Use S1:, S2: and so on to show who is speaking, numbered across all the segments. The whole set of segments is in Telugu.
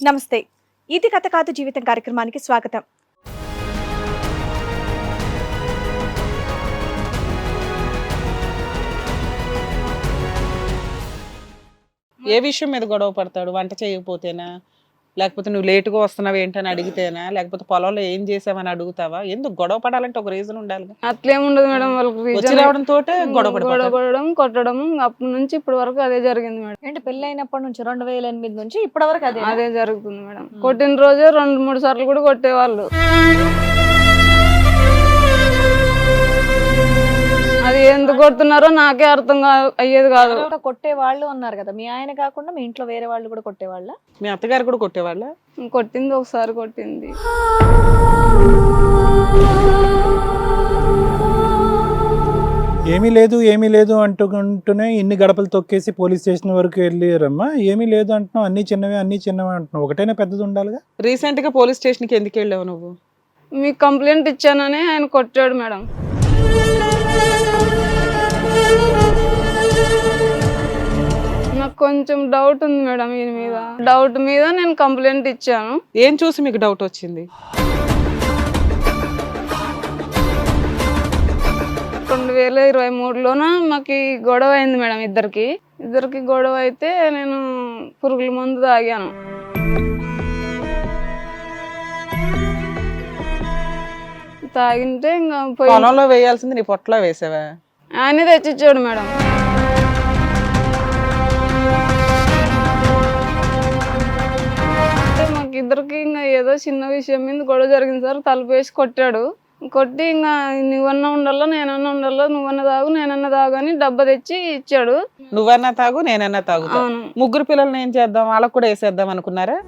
S1: నమస్తే. ఇది కథ కాదు జీవితం కార్యక్రమానికి స్వాగతం.
S2: ఏ విషయం మీద గొడవ పడతాడు? వంట చేయకపోతేనా, లేకపోతే నువ్వు లేటుగా వస్తున్నావు ఏంటని అడిగితేనా, లేకపోతే పొలంలో ఏం చేసావని అడుగుతావా? ఎందుకు గొడవ పడాలంటే ఒక రీజన్ ఉండాలి.
S3: అట్లేం ఉండదు మేడం. వాళ్ళకి
S2: వచ్చి
S3: reason
S2: రావడంతో గొడవ
S3: గొడవ
S2: పడిపోతాడు.
S3: పడడం, కొట్టడం అప్పటి నుంచి ఇప్పటి వరకు అదే జరిగింది మేడం.
S1: ఏంటి పెళ్ళైనప్పటి నుంచి 2008 నుంచి ఇప్పటి వరకు అదే
S3: అదే జరుగుతుంది మేడం. కొట్టిన రోజే 2-3 సార్లు కూడా కొట్టేవాళ్ళు. అది ఎందుకు కొడుతున్నారో నాకే అర్థం అయ్యేది కాదు.
S1: కొట్టే వాళ్ళు అన్నారు కదా, మీ ఆయన కాకుండా మీ ఇంట్లో వేరే వాళ్ళు కూడా కొట్టేవాళ్ళ?
S2: మీ అత్తగారు కూడా కొట్టేవాళ్ళ?
S3: కొట్టింది ఒకసారి కొట్టింది.
S4: ఏమీ లేదు అంటుకుంటూనే ఇన్ని గడపలు తొక్కేసి పోలీస్ స్టేషన్ వరకు వెళ్ళారమ్మా. ఏమీ లేదు అంటున్నావు, అన్ని చిన్నవే అంటున్నావు. ఒకటైనా పెద్దది ఉండాలిగా.
S2: రీసెంట్ గా పోలీస్ స్టేషన్ కి ఎందుకు వెళ్ళావు నువ్వు?
S3: మీకు కంప్లైంట్ ఇచ్చానని ఆయన కొట్టాడు మేడం. నాకు కొంచెం డౌట్ ఉంది మేడం ఈయన మీద. డౌట్ మీద నేను కంప్లైంట్ ఇచ్చాను.
S2: ఏం చూసి మీకు డౌట్ వచ్చింది?
S3: 2023లోన మాకు గొడవ అయింది మేడం. ఇద్దరికి గొడవ అయితే నేను పురుగుల మందు తాగాను. తాగింటే ఇంకా
S2: పొలంలో వేయాల్సింది నీ పొట్టలో వేసావా?
S3: ఆయనే తెచ్చిచ్చాడు మేడం. మాకు ఇద్దరికి ఇంకా ఏదో చిన్న విషయం మీద గొడవ జరిగింది సార్. తలుపు వేసి కొట్టాడు. కొట్టి ఇంకా నువ్వన్నా ఉండాలో నేనన్నా ఉండాలో, నువ్వన్నా తాగు నేనన్నా తాగు అని డబ్బా తెచ్చి ఇచ్చాడు.
S2: నువ్వన్నా తాగు నేనన్నా తాగుతా. ముగ్గురు పిల్లల్ని ఏం చేద్దాం, వాళ్ళకు కూడా వేసేద్దాం అనుకున్నారా?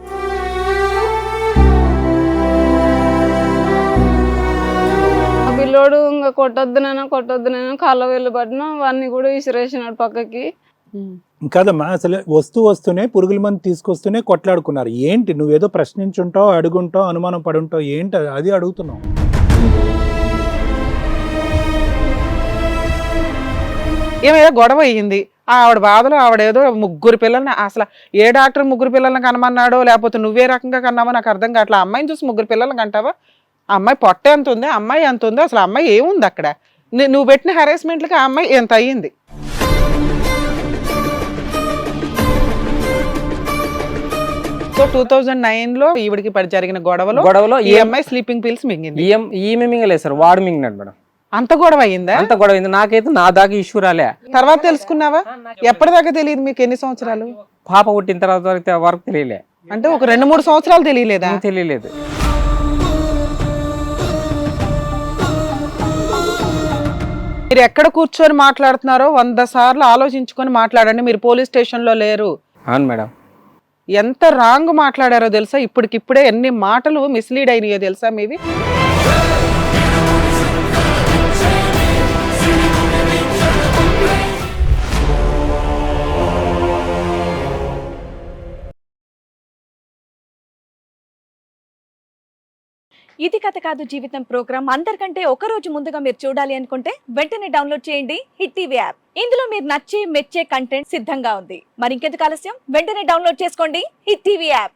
S3: పిల్లోడు ఇంకా కొట్టొద్దునైనా కాళ్ళ వెళ్ళి పడినా వాడిని కూడా విసిరేసినాడు పక్కకి.
S4: కాదమ్మా, అసలు వస్తూనే పురుగుల మంది తీసుకొస్తూనే కొట్లాడుకున్నారు. ఏంటి నువ్వేదో ప్రశ్నించుంటావు, అడుగుంటావు, అనుమానం పడుంటావు, ఏంటి అది అడుగుతున్నావు?
S2: ఏమేదో గొడవ అయ్యింది. ఆవిడ బాధలో ఆవిడేదో ముగ్గురు పిల్లల్ని, అసలు ఏ డాక్టర్ ముగ్గురు పిల్లల్ని కనమన్నాడో, లేకపోతే నువ్వే రకంగా కన్నావో నాకు అర్థం కావట్లా. అమ్మాయిని చూసి ముగ్గురు పిల్లల్ని కంటావా? అమ్మాయి పొట్ట ఎంత ఉంది, అమ్మాయి ఎంత ఉంది, అసలు అమ్మాయి ఏముంది అక్కడ? నువ్వు పెట్టిన హెరాస్మెంట్లకి ఆ అమ్మాయి ఎంత అయ్యింది? సో 2009లో ఈవిడికి జరిగిన గొడవలో ఈ అమ్మాయి స్లీపింగ్ పిల్స్ మింగింది.
S5: ఈమె మింగలేదు సార్, వాడు మింగినాడు మేడం.
S2: అంత గొడవ అయిందా?
S5: అంత గొడవ అయింది. నాకైతే నా దాకా ఇష్యూ రాలే.
S2: తర్వాత తెలుసుకున్నావా? ఎప్పటిదాకా తెలియదు మీకు? ఎన్ని సంవత్సరాలు?
S5: పాప పుట్టిన తర్వాత వరకు తెలియలే.
S2: అంటే ఒక 2-3 సంవత్సరాలు తెలియలేదా?
S5: తెలియలేదు.
S2: మీరు ఎక్కడ కూర్చొని మాట్లాడుతున్నారో 100 సార్లు ఆలోచించుకొని మాట్లాడండి. మీరు పోలీస్ స్టేషన్ లో లేరు.
S5: అవును మేడం.
S2: ఎంత రాంగ్ మాట్లాడారో తెలుసా? ఇప్పటికిప్పుడే ఎన్ని మాటలు మిస్లీడ్ అయినాయో తెలుసా మీవి?
S1: ఇది కథ కాదు జీవితం ప్రోగ్రామ్ అందరికంటే ఒక రోజు ముందుగా మీరు చూడాలి అనుకుంటే వెంటనే డౌన్లోడ్ చేయండి హిట్ టీవీ యాప్. ఇందులో మీరు నచ్చే మెచ్చే కంటెంట్ సిద్ధంగా ఉంది. మరి ఇంకెందుకు ఆలస్యం, వెంటనే డౌన్లోడ్ చేసుకోండి హిట్ టీవీ యాప్.